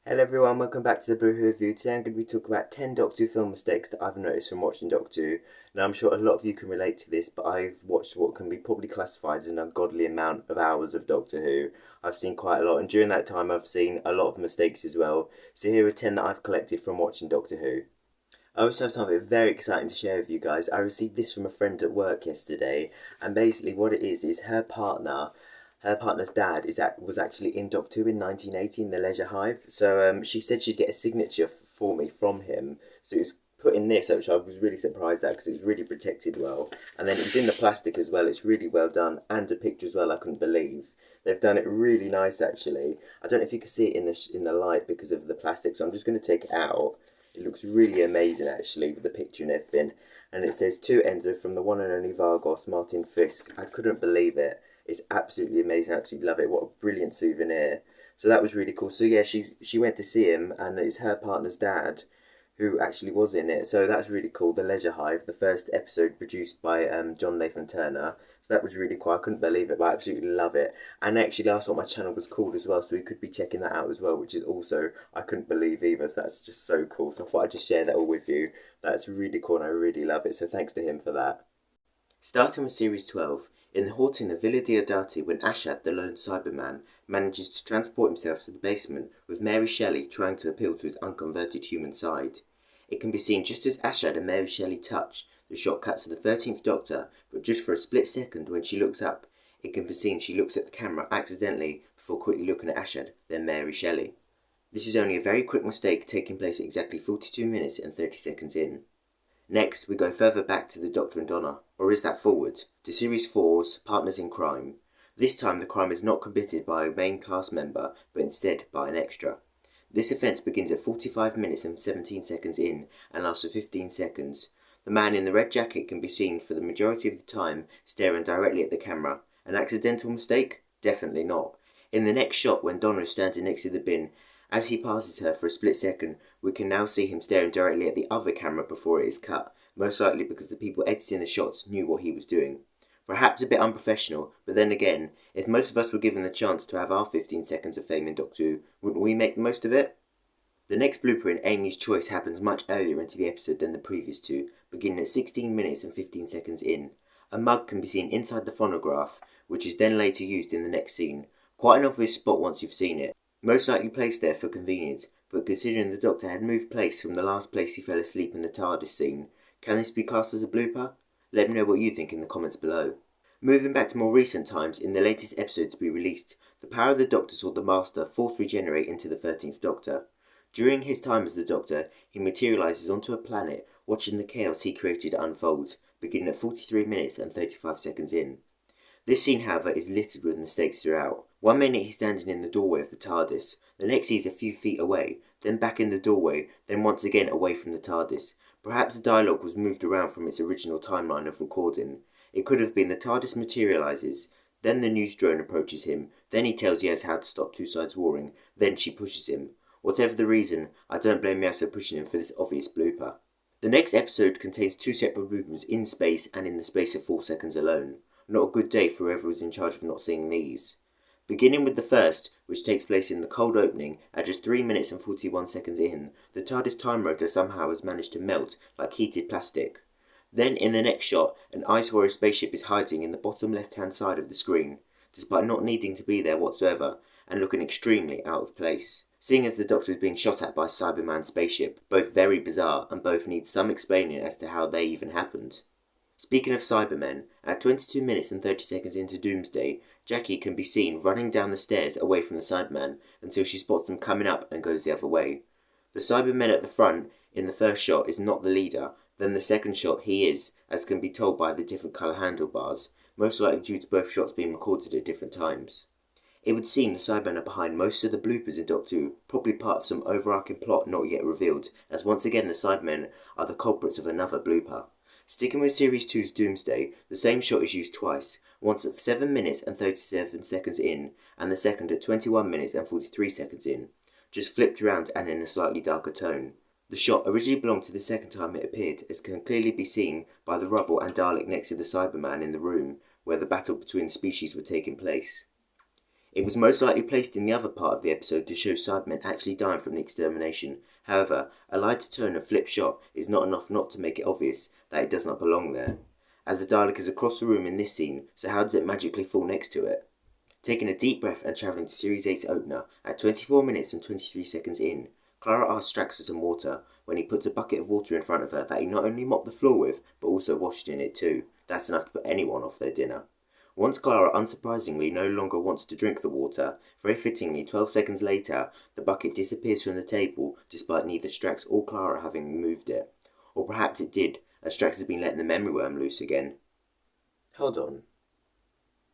Hello everyone, welcome back to the Blue Who Review. Today I'm going to be talking about 10 Doctor Who film mistakes that I've noticed from watching Doctor Who. Now I'm sure a lot of you can relate to this, but I've watched what can be probably classified as an ungodly amount of hours of Doctor Who. I've seen quite a lot, and during that time I've seen a lot of mistakes as well. So here are 10 that I've collected from watching Doctor Who. I also have something very exciting to share with you guys. I received this from a friend at work yesterday, and basically what it is her partner's dad was actually in Doctor Who in 1980 in the Leisure Hive. So she said she'd get a signature for me from him. So it was put in this, which I was really surprised at because it was really protected well. And then it was in the plastic as well. It's really well done, and a picture as well. I couldn't believe. They've done it really nice actually. I don't know if you can see it in the light because of the plastic, so I'm just going to take it out. It looks really amazing actually with the picture and everything. And it says to Enzo from the one and only Vargos, Martin Fisk. I couldn't believe it. It's absolutely amazing. I absolutely love it. What a brilliant souvenir. So that was really cool. So yeah, she went to see him, and it's her partner's dad who actually was in it. So that's really cool. The Leisure Hive, the first episode produced by John Nathan Turner. So that was really cool. I couldn't believe it, but I absolutely love it. And actually, that's what my channel was called as well. So we could be checking that out as well, which is also I couldn't believe either. So that's just so cool. So I thought I'd just share that all with you. That's really cool, and I really love it. So thanks to him for that. Starting with Series 12, in the haunting of Villa Diodati when Ashad, the lone Cyberman, manages to transport himself to the basement with Mary Shelley trying to appeal to his unconverted human side. It can be seen just as Ashad and Mary Shelley touch, the shot cuts to the 13th Doctor, but just for a split second when she looks up, it can be seen she looks at the camera accidentally before quickly looking at Ashad, then Mary Shelley. This is only a very quick mistake taking place at exactly 42 minutes and 30 seconds in. Next, we go further back to the Doctor and Donna, or is that forward, to Series 4's Partners in Crime. This time the crime is not committed by a main cast member, but instead by an extra. This offence begins at 45 minutes and 17 seconds in, and lasts for 15 seconds. The man in the red jacket can be seen for the majority of the time staring directly at the camera. An accidental mistake? Definitely not. In the next shot, when Donna is standing next to the bin, as he passes her for a split second, we can now see him staring directly at the other camera before it is cut, most likely because the people editing the shots knew what he was doing. Perhaps a bit unprofessional, but then again, if most of us were given the chance to have our 15 seconds of fame in Doctor Who, wouldn't we make the most of it? The next blooper in Amy's Choice happens much earlier into the episode than the previous two, beginning at 16 minutes and 15 seconds in. A mug can be seen inside the phonograph, which is then later used in the next scene. Quite an obvious spot once you've seen it. Most likely placed there for convenience, but considering the Doctor had moved place from the last place he fell asleep in the TARDIS scene, can this be classed as a blooper? Let me know what you think in the comments below. Moving back to more recent times, in the latest episode to be released, the power of the Doctor saw the Master force regenerate into the 13th Doctor. During his time as the Doctor, he materialises onto a planet, watching the chaos he created unfold, beginning at 43 minutes and 35 seconds in. This scene, however, is littered with mistakes throughout. 1 minute he's standing in the doorway of the TARDIS, the next he's a few feet away, then back in the doorway, then once again away from the TARDIS. Perhaps the dialogue was moved around from its original timeline of recording. It could have been the TARDIS materialises, then the news drone approaches him, then he tells Yaz how to stop two sides warring, then she pushes him. Whatever the reason, I don't blame Yaz for pushing him for this obvious blooper. The next episode contains two separate bloopers in space and in the space of 4 seconds alone. Not a good day for whoever was in charge of not seeing these. Beginning with the first, which takes place in the cold opening, at just 3 minutes and 41 seconds in, the TARDIS time rotor somehow has managed to melt like heated plastic. Then in the next shot, an Ice Warrior spaceship is hiding in the bottom left-hand side of the screen, despite not needing to be there whatsoever, and looking extremely out of place. Seeing as the Doctor is being shot at by a Cyberman spaceship, both very bizarre and both need some explaining as to how they even happened. Speaking of Cybermen, at 22 minutes and 30 seconds into Doomsday, Jackie can be seen running down the stairs away from the Cyberman until she spots them coming up and goes the other way. The Cybermen at the front in the first shot is not the leader, then the second shot he is, as can be told by the different colour handlebars, most likely due to both shots being recorded at different times. It would seem the Cybermen are behind most of the bloopers in Doctor Who, probably part of some overarching plot not yet revealed, as once again the Cybermen are the culprits of another blooper. Sticking with Series 2's Doomsday, the same shot is used twice, once at 7 minutes and 37 seconds in, and the second at 21 minutes and 43 seconds in, just flipped around and in a slightly darker tone. The shot originally belonged to the second time it appeared, as can clearly be seen by the rubble and Dalek next to the Cyberman in the room where the battle between the species were taking place. It was most likely placed in the other part of the episode to show Cybermen actually dying from the extermination. However, a lighter tone and flip shot is not enough not to make it obvious that it does not belong there, as the Dalek is across the room in this scene, so how does it magically fall next to it? Taking a deep breath and travelling to Series 8's opener, at 24 minutes and 23 seconds in, Clara asks Strax for some water when he puts a bucket of water in front of her that he not only mopped the floor with, but also washed in it too. That's enough to put anyone off their dinner. Once Clara unsurprisingly no longer wants to drink the water, very fittingly 12 seconds later, the bucket disappears from the table despite neither Strax or Clara having moved it. Or perhaps it did, as Strax has been letting the memory worm loose again. Hold on.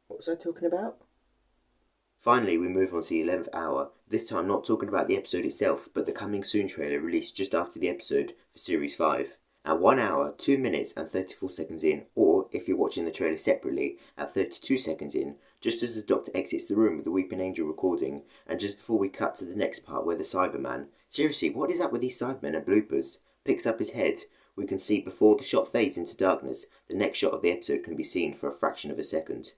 What was I talking about? Finally, we move on to the 11th hour, this time not talking about the episode itself, but the coming soon trailer released just after the episode for Series 5. At 1 hour, 2 minutes and 34 seconds in, or, if you're watching the trailer separately, at 32 seconds in, just as the Doctor exits the room with the Weeping Angel recording, and just before we cut to the next part where the Cyberman, seriously, what is up with these Cybermen and bloopers, picks up his head, we can see before the shot fades into darkness, the next shot of the episode can be seen for a fraction of a second.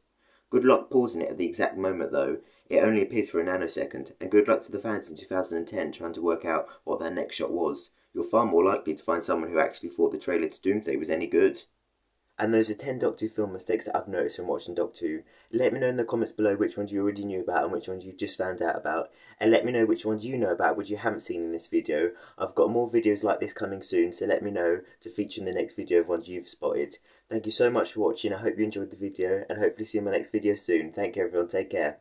Good luck pausing it at the exact moment though, it only appears for a nanosecond, and good luck to the fans in 2010 trying to work out what that next shot was. You're far more likely to find someone who actually thought the trailer to Doomsday was any good. And those are 10 Doctor Who film mistakes that I've noticed from watching Doctor Who. Let me know in the comments below which ones you already knew about and which ones you've just found out about. And let me know which ones you know about which you haven't seen in this video. I've got more videos like this coming soon, so let me know to feature in the next video of ones you've spotted. Thank you so much for watching, I hope you enjoyed the video, and hopefully see you in my next video soon. Thank you everyone, take care.